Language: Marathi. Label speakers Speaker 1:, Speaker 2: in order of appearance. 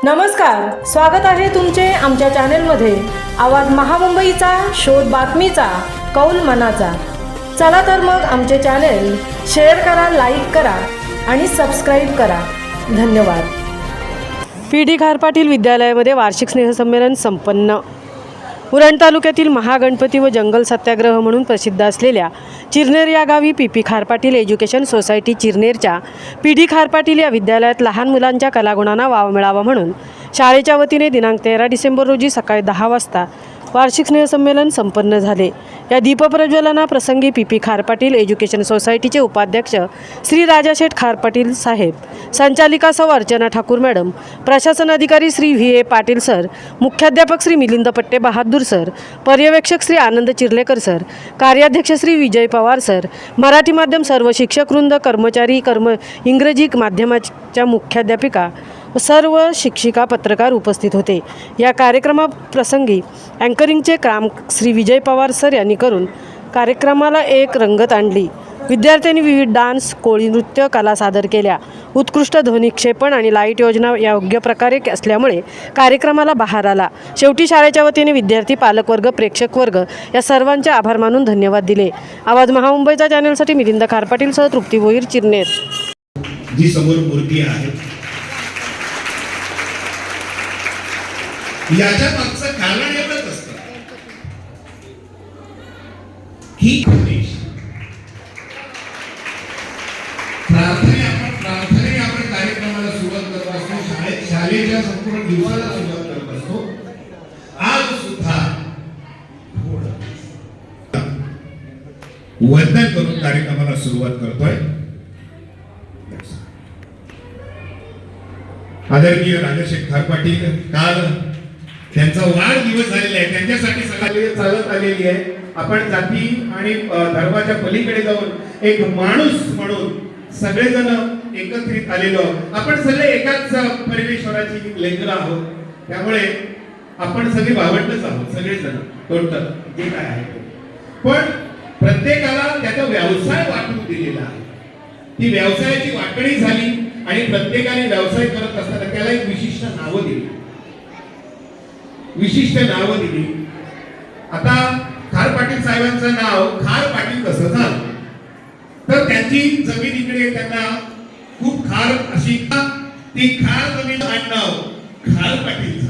Speaker 1: नमस्कार, स्वागत आहे तुमचे आमच्या चॅनेलमध्ये। आवाज महामुंबईचा, शोध बातमीचा, कौल मनाचा। चला तर मग आमचे चॅनेल शेअर करा, लाईक करा आणि सबस्क्राईब करा। धन्यवाद। PD खारपाटील विद्यालयामध्ये वार्षिक स्नेहसंमेलन संपन्न। उरण तालुक्यातील महागणपती व जंगल सत्याग्रह म्हणून प्रसिद्ध असलेल्या चिरनेर या गावी PP खारपाटील एज्युकेशन सोसायटी चिरनेरच्या PD खारपाटील या विद्यालयात लहान मुलांच्या कलागुणांना वाव मिळावा म्हणून शाळेच्या वतीने दिनांक 13 डिसेंबर रोजी सकाळी 10 वाजता वार्षिक स्नेहसंमेलन संपन्न झाले। या दीपप्रज्वलना प्रसंगी PP खारपाटील एज्युकेशन सोसायटीचे उपाध्यक्ष श्री राजाशेठ खारपाटील साहेब, संचालिका सौ अर्चना ठाकूर मॅडम, प्रशासन अधिकारी श्री VA पाटील सर, मुख्याध्यापक श्री मिलिंद पट्टे बहादूर सर, पर्यवेक्षक श्री आनंद चिर्लेकर सर, कार्याध्यक्ष श्री विजय पवार सर, मराठी माध्यम सर्व शिक्षकवृंद, कर्मचारी, इंग्रजी माध्यमाच्या मुख्याध्यापिका व सर्व शिक्षिका, पत्रकार उपस्थित होते। या कार्यक्रमाप्रसंगी अँकरिंगचे काम श्री विजय पवार सर यांनी करून कार्यक्रमाला एक रंगत आणली। विद्यार्थ्यांनी विविध डान्स, कोळी नृत्य कला सादर केल्या। उत्कृष्ट ध्वनिक्षेपण आणि लाईट योजना योग्य प्रकारे असल्यामुळे कार्यक्रमाला बहार आला। शेवटी शाळेच्या वतीने विद्यार्थी, पालकवर्ग, प्रेक्षक वर्ग या सर्वांचे आभार मानून धन्यवाद दिले। आवाज महामुंबईचा चॅनलसाठी मिलिंद खारपाटील सह तृप्ती भोईर, चिरनेर।
Speaker 2: जी समोर मूर्ती आहे याच्या मागचं कारण एवढंच असतं की प्रार्थने आपण कार्यक्रमाला सुरुवात करत असतो, शाळेच्या संपूर्ण दिवसाला सुरुवात करत असतो। आज सुद्धा वंदन करून कार्यक्रमाला सुरुवात करतोय। आदरणीय राजाशेठ खारपाटील, काल त्यांचा वाढदिवस झालेला आहे, त्यांच्यासाठी सगळे चालत आलेली आहे। आपण जाती आणि धर्माच्या पलीकडे जाऊन एक माणूस म्हणून सगळेजण एकत्रित आलेलो। आपण सगळे एकाच परमेश्वराची लेकरं आहोत, त्यामुळे आपण सगळे भावंडच आहोत, सगळेजण टोटल जे काय आहे। पण प्रत्येकाला त्याचा व्यवसाय वाटून दिलेला आहे। ती व्यवसायाची वाटणी झाली आणि प्रत्येकाने व्यवसाय करत असताना त्याला एक विशिष्ट नाव दिली, आता खारपाटील साहेबांचं नाव खार पाटील कसं झालं, तर त्यांची जमीन इकडे त्यांना खूप खार अशी ती खार जमीन नाव खार पाटील।